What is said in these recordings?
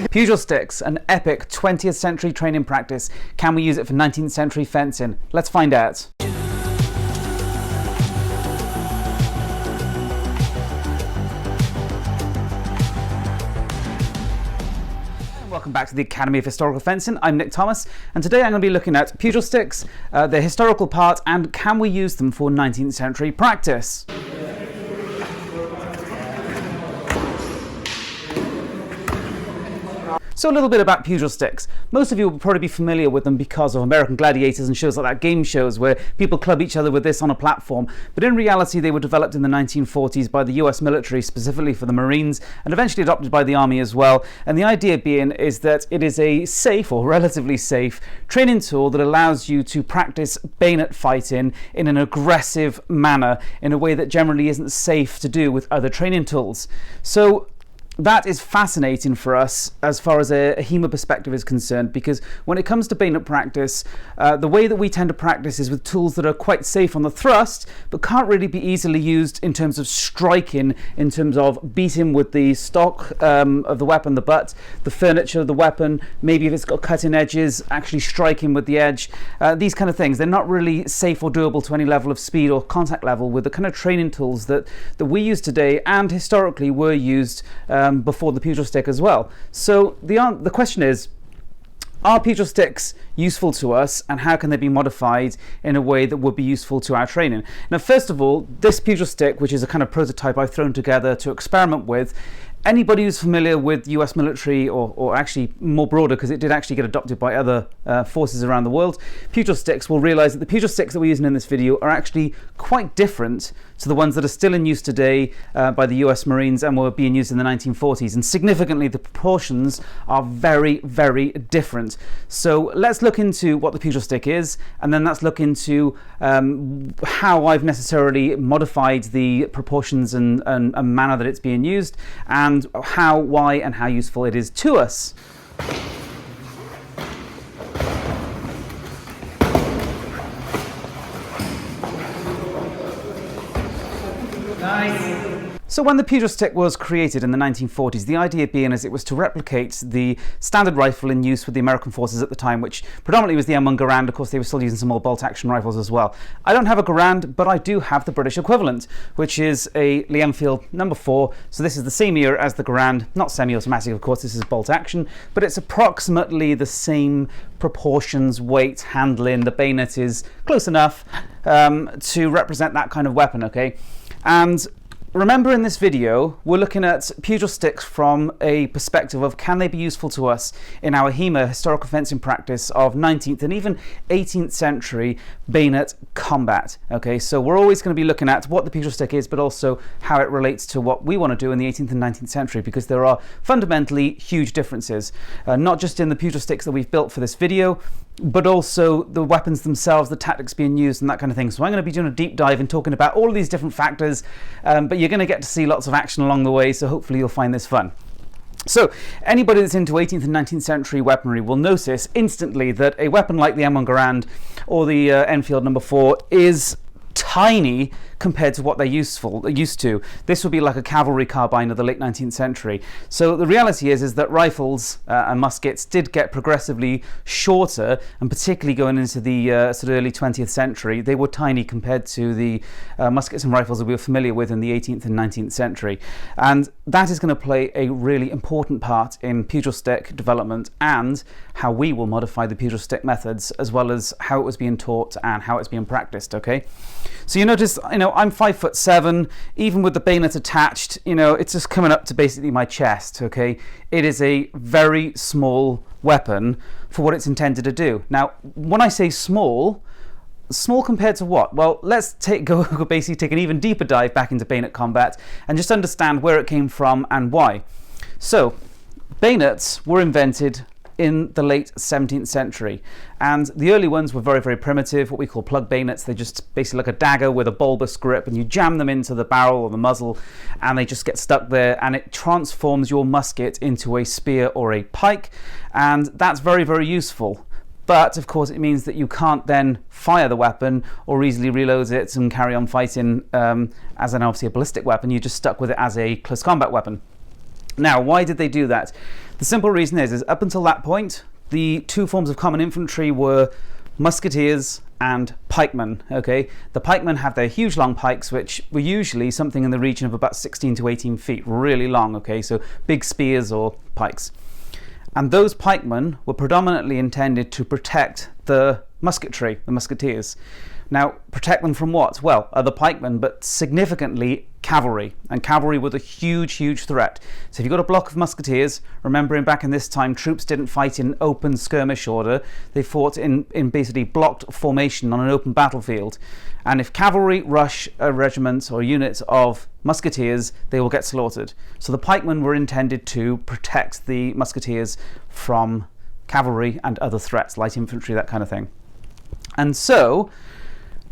Pugil Sticks, an epic 20th century training practice. Can we use it for 19th century fencing? Let's find out. Welcome back to the Academy of Historical Fencing. I'm Nick Thomas, and today I'm going to be looking at Pugil Sticks, the historical part, and can we use them for 19th century practice? So a little bit about Pugil Sticks. Most of you will probably be familiar with them because of American Gladiators and shows like that, game shows where people club each other with this on a platform. But in reality, they were developed in the 1940s by the US military, specifically for the Marines, and eventually adopted by the Army as well. And the idea being is that it is a safe, or relatively safe, training tool that allows you to practice bayonet fighting in an aggressive manner, in a way that generally isn't safe to do with other training tools. So that is fascinating for us as far as a HEMA perspective is concerned, because when it comes to bayonet practice, the way that we tend to practice is with tools that are quite safe on the thrust, but can't really be easily used in terms of striking, in terms of beating with the stock of the weapon, the butt, the furniture of the weapon, maybe if it's got cutting edges, actually striking with the edge. These kind of things, they're not really safe or doable to any level of speed or contact level with the kind of training tools that we use today and historically were used before the Pugil Stick as well. So the question is, are Pugil Sticks useful to us, and how can they be modified in a way that would be useful to our training? Now, first of all, this Pugil Stick, which is a kind of prototype I've thrown together to experiment with, anybody who's familiar with US military, or actually more broader, because it did actually get adopted by other forces around the world, Pugil Sticks will realize that the Pugil Sticks that we're using in this video are actually quite different to the ones that are still in use today by the US Marines and were being used in the 1940s. And significantly, the proportions are very, very different. So let's look into what the Pugil Stick is, and then let's look into how I've necessarily modified the proportions and manner that it's being used, and how, why, and how useful it is to us. Nice. So when the Pugil Stick was created in the 1940s, the idea being is it was to replicate the standard rifle in use with the American forces at the time, which predominantly was the M1 Garand. Of course, they were still using some more bolt-action rifles as well. I don't have a Garand, but I do have the British equivalent, which is a Lee Enfield No. 4. So this is the same year as the Garand, not semi-automatic, of course, this is bolt-action, but it's approximately the same proportions, weight, handling. The bayonet is close enough to represent that kind of weapon, okay? And remember, in this video, we're looking at Pugil Sticks from a perspective of can they be useful to us in our HEMA historical fencing practice of 19th and even 18th century bayonet combat. Okay, so we're always going to be looking at what the Pugil Stick is, but also how it relates to what we want to do in the 18th and 19th century, because there are fundamentally huge differences, not just in the Pugil Sticks that we've built for this video, but also the weapons themselves, the tactics being used, and that kind of thing. So I'm going to be doing a deep dive and talking about all of these different factors, but you're going to get to see lots of action along the way, so hopefully you'll find this fun. So anybody that's into 18th and 19th century weaponry will notice instantly that a weapon like the M1 Garand or the Enfield No. 4 is tiny compared to what they're used to. This would be like a cavalry carbine of the late 19th century. So the reality is that rifles and muskets did get progressively shorter, and particularly going into the sort of early 20th century, they were tiny compared to the muskets and rifles that we were familiar with in the 18th and 19th century. And that is going to play a really important part in Pugil Stick development and how we will modify the Pugil Stick methods, as well as how it was being taught and how it's being practiced, okay? So you notice, I'm 5'7", even with the bayonet attached, it's just coming up to basically my chest, okay? It is a very small weapon for what it's intended to do. Now, when I say small compared to what? Well, let's basically take an even deeper dive back into bayonet combat and just understand where it came from and why. So, bayonets were invented in the late 17th century, and the early ones were very, very primitive, what we call plug bayonets. They just basically like a dagger with a bulbous grip, and you jam them into the barrel or the muzzle and they just get stuck there, and it transforms your musket into a spear or a pike, and that's very, very useful. But of course it means that you can't then fire the weapon or easily reload it and carry on fighting as an obviously a ballistic weapon. You're just stuck with it as a close combat weapon. Now, why did they do that? The simple reason is up until that point, the two forms of common infantry were musketeers and pikemen. Okay, the pikemen have their huge long pikes, which were usually something in the region of about 16 to 18 feet, really long. Okay, so big spears or pikes. And those pikemen were predominantly intended to protect the musketry, the musketeers. Now, protect them from what? Well, the pikemen, but significantly cavalry. And cavalry were the huge threat. So if you've got a block of musketeers, remembering back in this time, troops didn't fight in open skirmish order. They fought in basically blocked formation on an open battlefield. And if cavalry rush a regiment or unit of musketeers, they will get slaughtered. So the pikemen were intended to protect the musketeers from cavalry and other threats, light infantry, that kind of thing. And so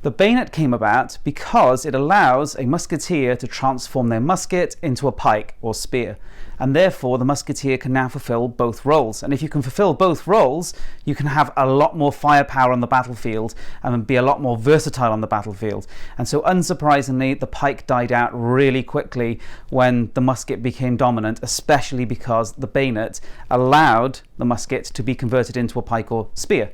the bayonet came about because it allows a musketeer to transform their musket into a pike or spear, and therefore the musketeer can now fulfill both roles. And if you can fulfill both roles, you can have a lot more firepower on the battlefield and be a lot more versatile on the battlefield. And so unsurprisingly, the pike died out really quickly when the musket became dominant, especially because the bayonet allowed the musket to be converted into a pike or spear.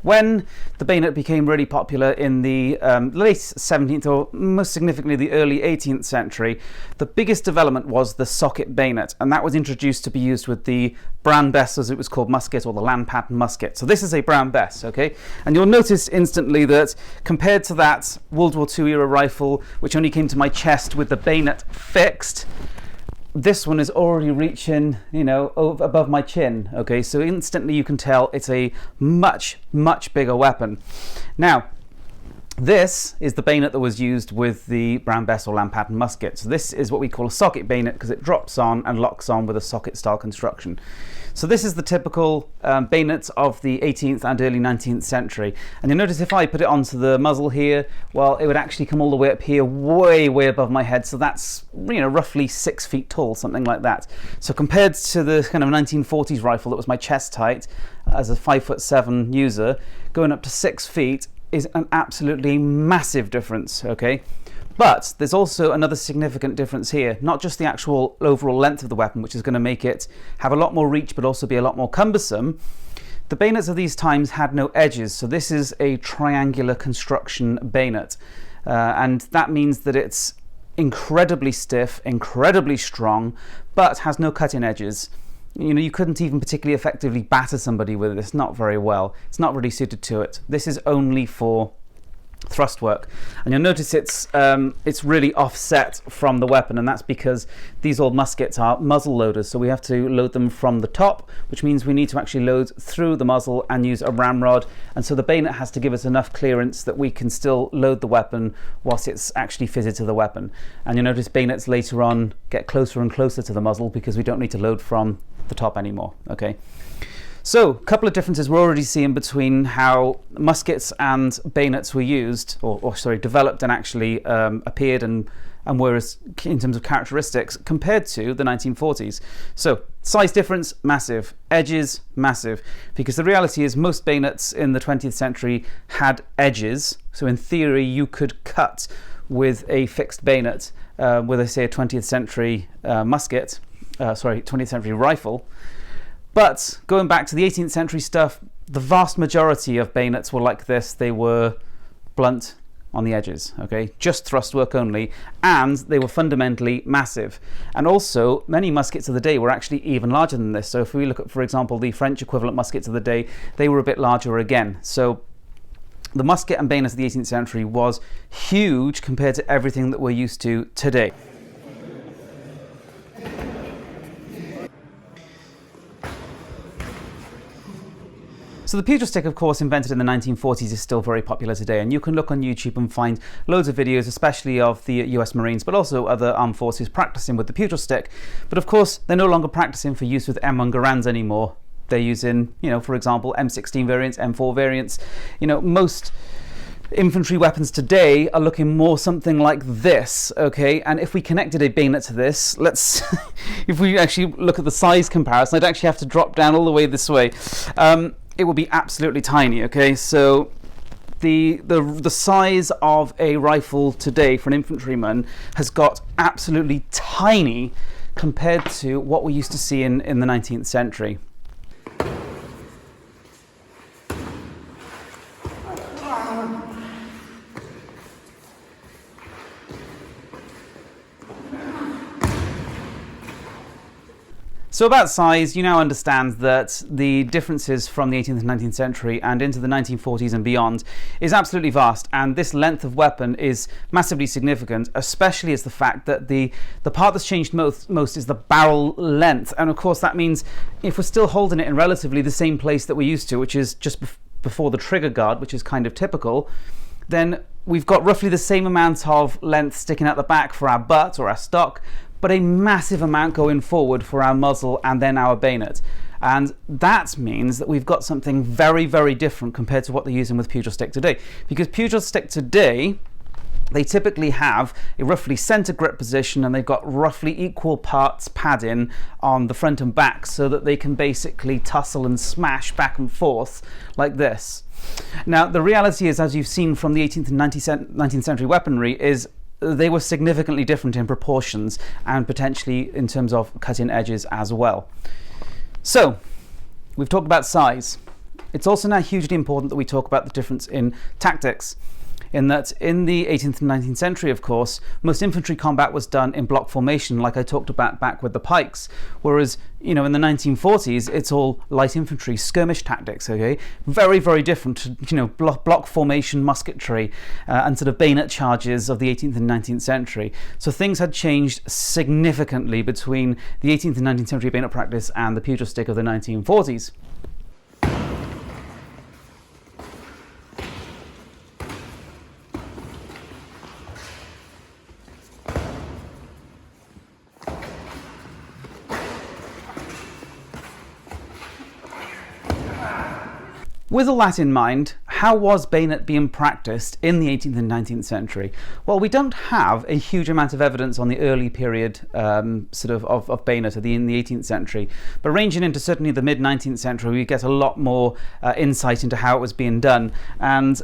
When the bayonet became really popular in the late 17th or most significantly the early 18th century, the biggest development was the socket bayonet, and that was introduced to be used with the Brown Bess, as it was called, musket, or the land pattern musket. So this is a Brown Bess, okay? And you'll notice instantly that compared to that World War II era rifle, which only came to my chest with the bayonet fixed, this one is already reaching, above my chin. Okay, so instantly you can tell it's a much bigger weapon. Now, this is the bayonet that was used with the Brown Bess or land pattern musket. So this is what we call a socket bayonet because it drops on and locks on with a socket style construction. So this is the typical bayonet of the 18th and early 19th century. And you'll notice if I put it onto the muzzle here, well, it would actually come all the way up here, way above my head. So that's, roughly 6 feet tall, something like that. So compared to the kind of 1940s rifle that was my chest height as a 5'7" user, going up to 6 feet is an absolutely massive difference, okay? But there's also another significant difference here, not just the actual overall length of the weapon, which is going to make it have a lot more reach but also be a lot more cumbersome. The bayonets of these times had no edges, so this is a triangular construction bayonet, and that means that it's incredibly stiff, incredibly strong, but has no cutting edges. You couldn't even particularly effectively batter somebody with this, not very well. It's not really suited to it. This is only for thrust work, and you'll notice it's really offset from the weapon, and that's because these old muskets are muzzle loaders, so we have to load them from the top, which means we need to actually load through the muzzle and use a ramrod, and so the bayonet has to give us enough clearance that we can still load the weapon whilst it's actually fitted to the weapon. And you'll notice bayonets later on get closer and closer to the muzzle because we don't need to load from the top anymore. Okay, so a couple of differences we're already seeing between how muskets and bayonets were used, or developed and actually appeared and were in terms of characteristics compared to the 1940s. So size difference, massive. Edges, massive. Because the reality is most bayonets in the 20th century had edges. So in theory you could cut with a fixed bayonet with, say, a 20th century 20th century rifle. But going back to the 18th century stuff, the vast majority of bayonets were like this. They were blunt on the edges, okay? Just thrust work only, and they were fundamentally massive. And also, many muskets of the day were actually even larger than this. So if we look at, for example, the French equivalent muskets of the day, they were a bit larger again. So the musket and bayonet of the 18th century was huge compared to everything that we're used to today. So the Pugil stick, of course, invented in the 1940s, is still very popular today, and you can look on YouTube and find loads of videos, especially of the US Marines, but also other armed forces practicing with the Pugil stick. But of course, they're no longer practicing for use with M1 Garands anymore. They're using, for example, M16 variants, M4 variants. Most Infantry weapons today are looking more something like this, okay? And if we connected a bayonet to this, let's, if we actually look at the size comparison, I'd actually have to drop down all the way this way. It will be absolutely tiny, okay? So the size of a rifle today for an infantryman has got absolutely tiny compared to what we used to see in the 19th century. So about size, you now understand that the differences from the 18th and 19th century and into the 1940s and beyond is absolutely vast, and this length of weapon is massively significant, especially as the fact that the part that's changed most is the barrel length. And of course that means if we're still holding it in relatively the same place that we're used to, which is just before the trigger guard, which is kind of typical, then we've got roughly the same amount of length sticking out the back for our butt or our stock, but a massive amount going forward for our muzzle and then our bayonet. And that means that we've got something very, very different compared to what they're using with Pugil Stick today. Because Pugil Stick today, they typically have a roughly center grip position, and they've got roughly equal parts padding on the front and back so that they can basically tussle and smash back and forth like this. Now, the reality is, as you've seen from the 18th and 19th century weaponry, is they were significantly different in proportions and potentially in terms of cutting edges as well. So we've talked about size. It's also now hugely important that we talk about the difference in tactics, in that in the 18th and 19th century, of course, most infantry combat was done in block formation, like I talked about back with the pikes, whereas, you know, in the 1940s, it's all light infantry, skirmish tactics, okay? Very, very different to, you know, block formation musketry and sort of bayonet charges of the 18th and 19th century. So things had changed significantly between the 18th and 19th century bayonet practice and the Pugil Stick of the 1940s. With all that in mind, how was bayonet being practiced in the 18th and 19th century? Well, we don't have a huge amount of evidence on the early period of bayonet in the 18th century, but ranging into certainly the mid-19th century, we get a lot more insight into how it was being done. And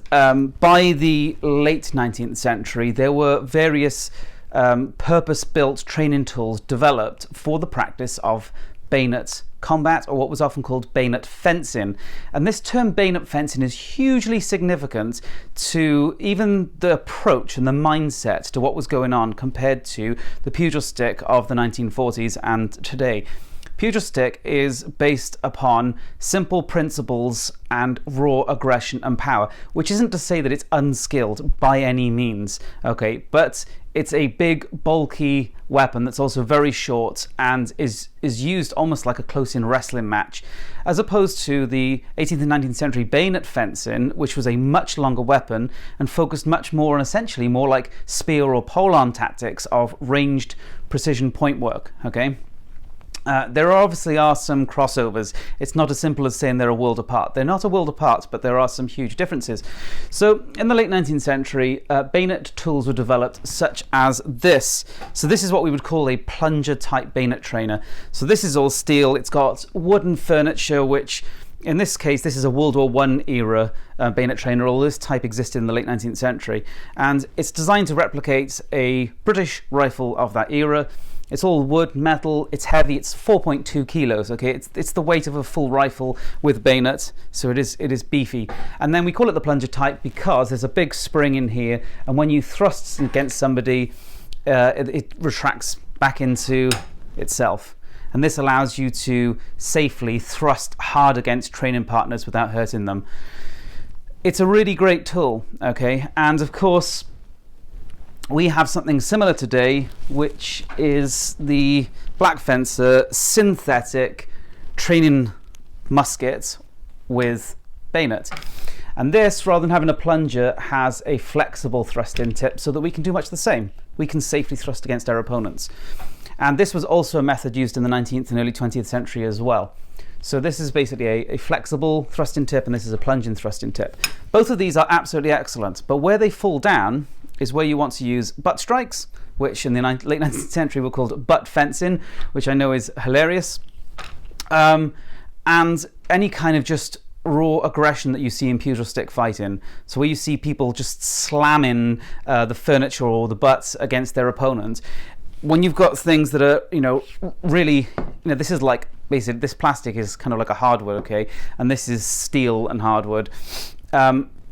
by the late 19th century, there were various purpose-built training tools developed for the practice of bayonet combat, or what was often called bayonet fencing. And this term bayonet fencing is hugely significant to even the approach and the mindset to what was going on compared to the Pugil Stick of the 1940s and today. Pugil Stick is based upon simple principles and raw aggression and power, which isn't to say that it's unskilled by any means, okay, but it's a big, bulky weapon that's also very short and is used almost like a close-in wrestling match, as opposed to the 18th and 19th century bayonet fencing, which was a much longer weapon and focused much more on essentially more like spear or pole-arm tactics of ranged precision point work, okay? There obviously are some crossovers. It's not as simple as saying they're a world apart. They're not a world apart, but there are some huge differences. So in the late 19th century, bayonet tools were developed such as this. So this is what we would call a plunger type bayonet trainer. So this is all steel. It's got wooden furniture, which in this case, this is a World War I era bayonet trainer. All this type existed in the late 19th century. And it's designed to replicate a British rifle of that era. It's all wood, metal, it's heavy, it's 4.2 kilos, okay? It's the weight of a full rifle with bayonet, so it is beefy. And then we call it the plunger type because there's a big spring in here, and when you thrust against somebody, it retracts back into itself. And this allows you to safely thrust hard against training partners without hurting them. It's a really great tool, okay? And of course, we have something similar today, which is the Black Fencer synthetic training musket with bayonet. And this, rather than having a plunger, has a flexible thrust-in tip so that we can do much the same. We can safely thrust against our opponents. And this was also a method used in the 19th and early 20th century as well. So this is basically a flexible thrusting tip, and this is a plunging thrusting tip. Both of these are absolutely excellent, but where they fall down is where you want to use butt strikes, which in the late 19th century were called butt fencing, which I know is hilarious. And any kind of just raw aggression that you see in Pugil stick fighting. So where you see people just slamming the furniture or the butts against their opponent. When you've got things that are, really, this is like, basically, this plastic is kind of like a hardwood, okay? And this is steel and hardwood.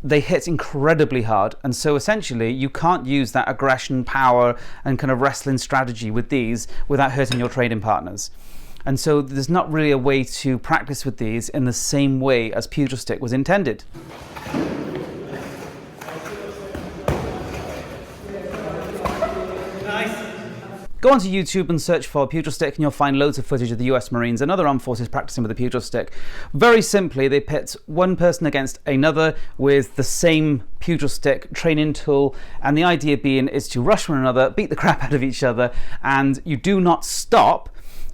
They hit incredibly hard. And so essentially, you can't use that aggression, power, and kind of wrestling strategy with these without hurting your trading partners. And so there's not really a way to practice with these in the same way as Pugil stick was intended. Go onto YouTube and search for Pugil stick, and you'll find loads of footage of the US Marines and other armed forces practicing with the Pugil stick. Very simply, they pit one person against another with the same Pugil stick training tool, and the idea being is to rush one another, beat the crap out of each other, and you do not stop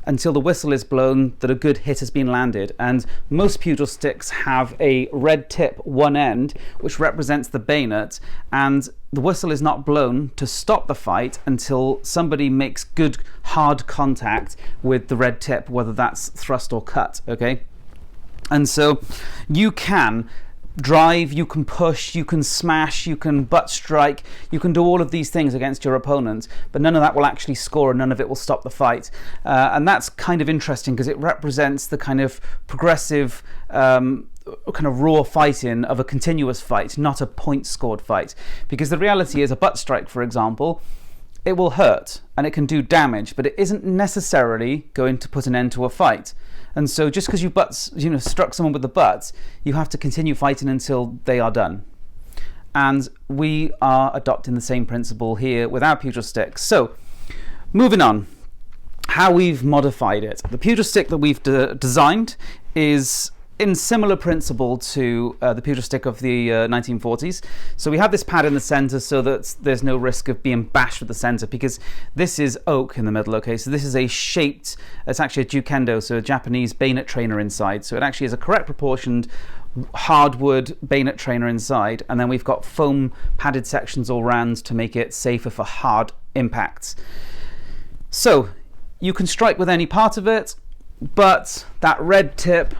until the whistle is blown that a good hit has been landed. And most Pugil sticks have a red tip one end, which represents the bayonet, and the whistle is not blown to stop the fight until somebody makes good hard contact with the red tip, whether that's thrust or cut, okay? And so you can drive, you can push, you can smash, you can butt strike, you can do all of these things against your opponent, but none of that will actually score and none of it will stop the fight. And that's kind of interesting because it represents the kind of progressive kind of raw fighting of a continuous fight, not a point scored fight. Because the reality is a butt strike, for example, it will hurt and it can do damage, but it isn't necessarily going to put an end to a fight. And so just because you struck someone with the butt, you have to continue fighting until they are done. And we are adopting the same principle here with our Pugil sticks. So moving on, how we've modified it. The Pugil stick that we've designed is in similar principle to the Pugil stick of the 1940s. So we have this pad in the center so that there's no risk of being bashed with the center, because this is oak in the middle, okay? So this is it's actually a Jukendo, so a Japanese bayonet trainer inside. So it actually is a correct proportioned hardwood bayonet trainer inside, and then we've got foam padded sections all round to make it safer for hard impacts. So you can strike with any part of it, but that red tip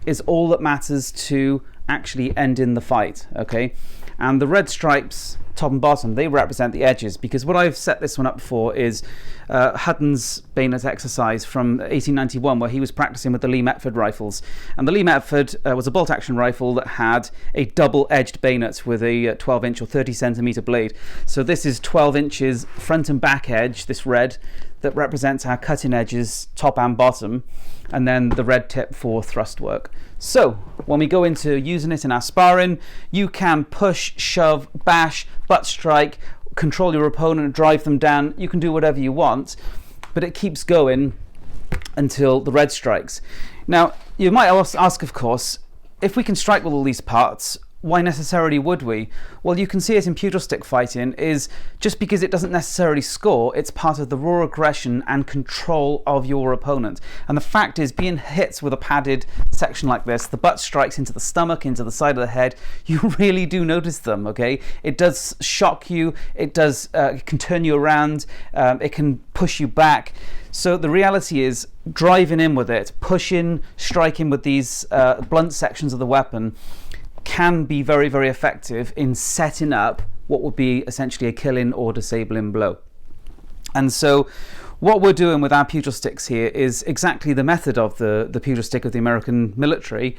is all that matters to actually end in the fight, okay? And the red stripes, top and bottom, they represent the edges, because what I've set this one up for is Hutton's bayonet exercise from 1891, where he was practicing with the Lee Metford rifles. And the Lee Metford was a bolt-action rifle that had a double-edged bayonet with a 12-inch or 30-centimeter blade. So this is 12 inches front and back edge, this red, that represents our cutting edges, top and bottom, and then the red tip for thrust work. So when we go into using it in our sparring, you can push, shove, bash, butt strike, control your opponent, drive them down. You can do whatever you want, but it keeps going until the red strikes. Now, you might ask, of course, if we can strike with all these parts, why necessarily would we? Well, you can see it in Pugil stick fighting is just because it doesn't necessarily score, it's part of the raw aggression and control of your opponent. And the fact is, being hit with a padded section like this, the butt strikes into the stomach, into the side of the head, you really do notice them, okay? It does shock you, it can turn you around, it can push you back. So the reality is, driving in with it, pushing, striking with these blunt sections of the weapon can be very, very effective in setting up what would be essentially a killing or disabling blow. And so what we're doing with our Pugil sticks here is exactly the method of the Pugil stick of the American military,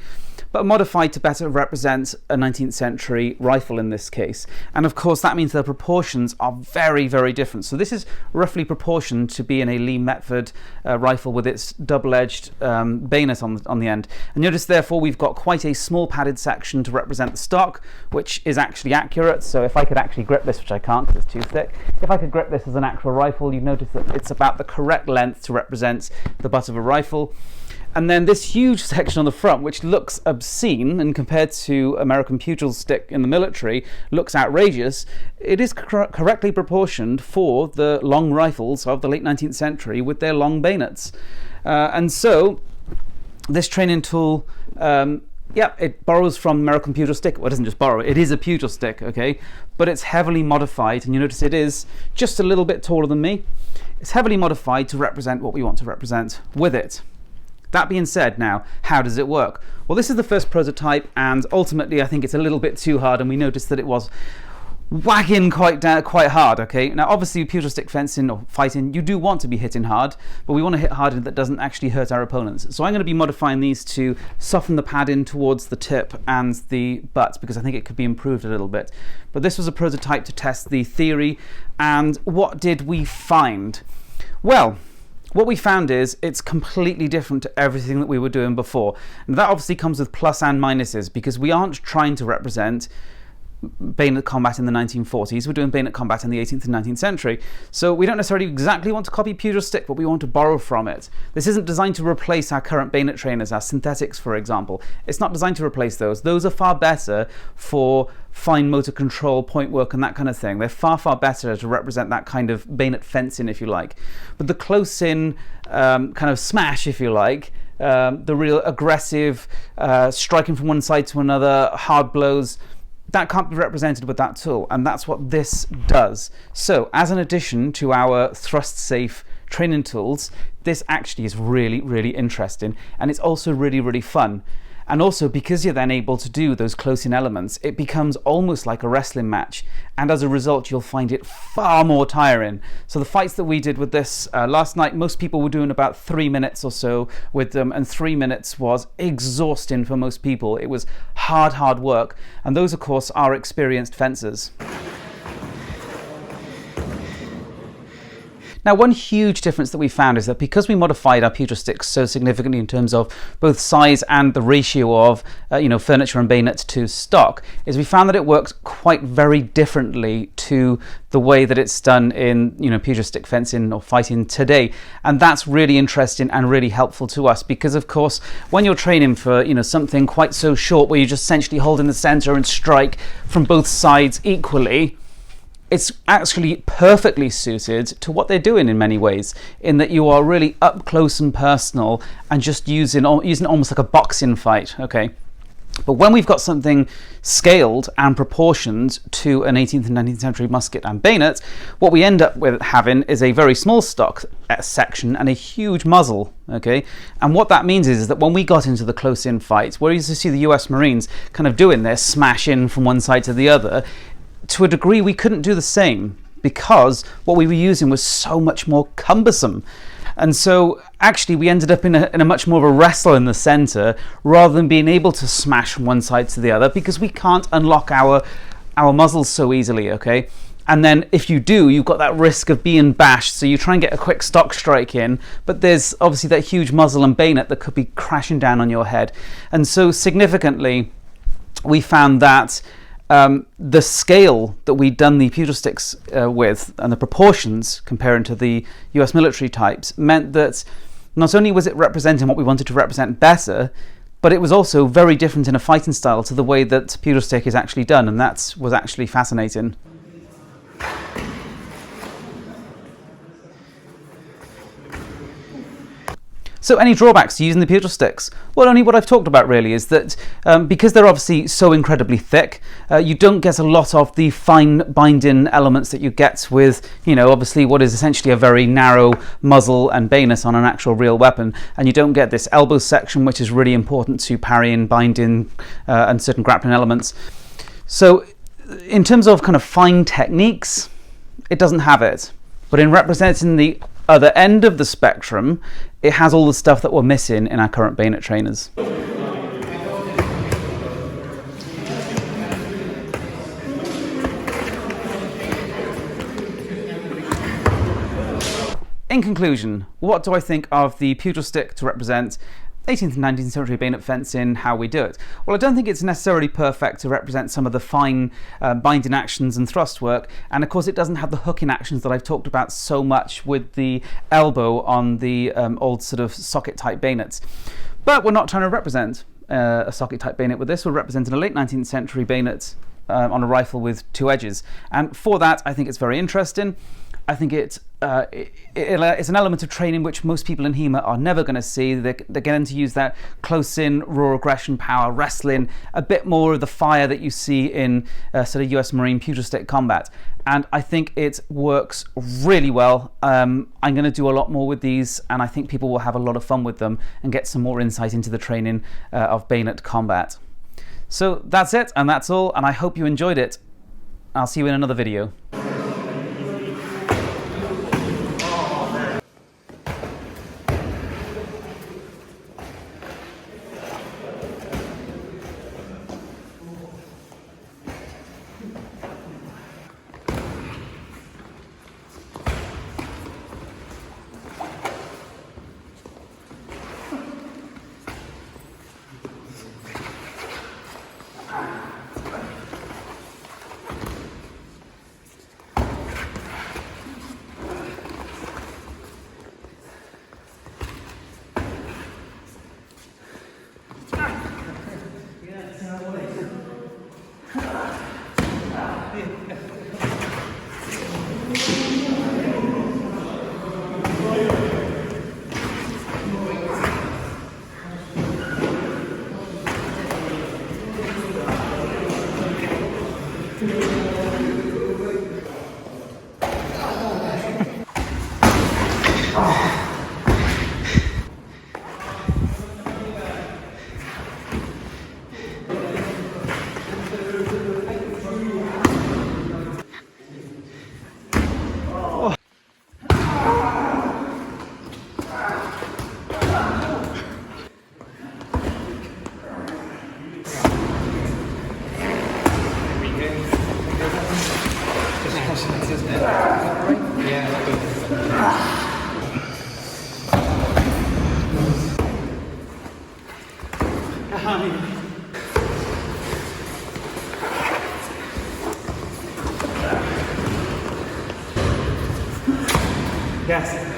but modified to better represent a 19th century rifle in this case. And of course that means the proportions are very, very different. So this is roughly proportioned to be in a Lee Metford rifle with its double-edged bayonet on the end. And notice therefore we've got quite a small padded section to represent the stock, which is actually accurate. So if I could actually grip this, which I can't because it's too thick, if I could grip this as an actual rifle, you'd notice that it's about the correct length to represent the butt of a rifle. And then this huge section on the front, which looks obscene and compared to American Pugil stick in the military, looks outrageous, it is correctly proportioned for the long rifles of the late 19th century with their long bayonets. And so This training tool, yeah, it borrows from American Pugil Stick. Well, it doesn't just borrow, it is a Pugil Stick, okay? But it's heavily modified, and you notice it is just a little bit taller than me. It's heavily modified to represent what we want to represent with it. That being said, now, how does it work? Well, this is the first prototype, and ultimately I think it's a little bit too hard, and we noticed that it was whacking quite hard, okay? Now, obviously, Pugil stick fencing or fighting, you do want to be hitting hard, but we want to hit hard that doesn't actually hurt our opponents. So I'm going to be modifying these to soften the pad in towards the tip and the butt, because I think it could be improved a little bit. But this was a prototype to test the theory, and what did we find? Well, what we found is it's completely different to everything that we were doing before. And that obviously comes with plus and minuses, because we aren't trying to represent bayonet combat in the 1940s, we're doing bayonet combat in the 18th and 19th century. So we don't necessarily exactly want to copy Pugil Stick, but we want to borrow from it. This isn't designed to replace our current bayonet trainers, our synthetics, for example. It's not designed to replace those. Those are far better for fine motor control, point work, and that kind of thing. They're far, far better to represent that kind of bayonet fencing, if you like. But the close-in kind of smash, if you like, the real aggressive striking from one side to another, hard blows, that can't be represented with that tool, and that's what this does. So, as an addition to our thrust-safe training tools, this actually is really, really interesting, and it's also really, really fun. And also, because you're then able to do those close-in elements, it becomes almost like a wrestling match, and as a result, you'll find it far more tiring. So the fights that we did with this last night, most people were doing about 3 minutes or so with them, and 3 minutes was exhausting for most people. It was hard work, and those, of course, are experienced fencers. Now, one huge difference that we found is that because we modified our Pugil sticks so significantly in terms of both size and the ratio of furniture and bayonets to stock, is we found that it works quite very differently to the way that it's done in Pugil stick fencing or fighting today. And that's really interesting and really helpful to us, because of course when you're training for something quite so short where you just essentially hold in the center and strike from both sides equally, it's actually perfectly suited to what they're doing in many ways, in that you are really up close and personal and just using almost like a boxing fight, okay? But when we've got something scaled and proportioned to an 18th and 19th century musket and bayonet, what we end up with having is a very small stock section and a huge muzzle, okay? And what that means is that when we got into the close-in fights, where you used to see the US Marines kind of doing this, smash in from one side to the other, to a degree we couldn't do the same, because what we were using was so much more cumbersome. And so actually we ended up in a much more of a wrestle in the center, rather than being able to smash from one side to the other, because we can't unlock our muzzles so easily, okay? And then if you do, you've got that risk of being bashed, so you try and get a quick stock strike in, but there's obviously that huge muzzle and bayonet that could be crashing down on your head. And so significantly we found that the scale that we'd done the Pugil sticks with, and the proportions comparing to the US military types, meant that not only was it representing what we wanted to represent better, but it was also very different in a fighting style to the way that Pugil stick is actually done, and that was actually fascinating. So any drawbacks to using the Pugil sticks? Well, only what I've talked about really, is that because they're obviously so incredibly thick, you don't get a lot of the fine binding elements that you get with, obviously what is essentially a very narrow muzzle and bayonet on an actual real weapon, and you don't get this elbow section, which is really important to parrying, binding, and certain grappling elements. So in terms of kind of fine techniques, it doesn't have it. But in representing the other end of the spectrum, it has all the stuff that we're missing in our current bayonet trainers. In conclusion, what do I think of the Pugil stick to represent 18th and 19th century bayonet fencing, how we do it? Well, I don't think it's necessarily perfect to represent some of the fine binding actions and thrust work, and of course it doesn't have the hooking actions that I've talked about so much with the elbow on the old sort of socket type bayonets. But we're not trying to represent a socket type bayonet with this. We're representing a late 19th century bayonet on a rifle with two edges, and for that I think it's very interesting. I think it's an element of training which most people in HEMA are never going to see. They're getting to use that close-in, raw aggression, power, wrestling, a bit more of the fire that you see in sort of US Marine Pugil Stick combat. And I think it works really well. I'm going to do a lot more with these, and I think people will have a lot of fun with them and get some more insight into the training of bayonet combat. So that's it, and that's all, and I hope you enjoyed it. I'll see you in another video. Yes.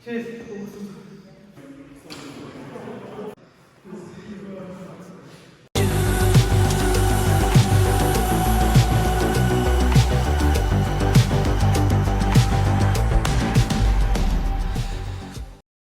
Cheers.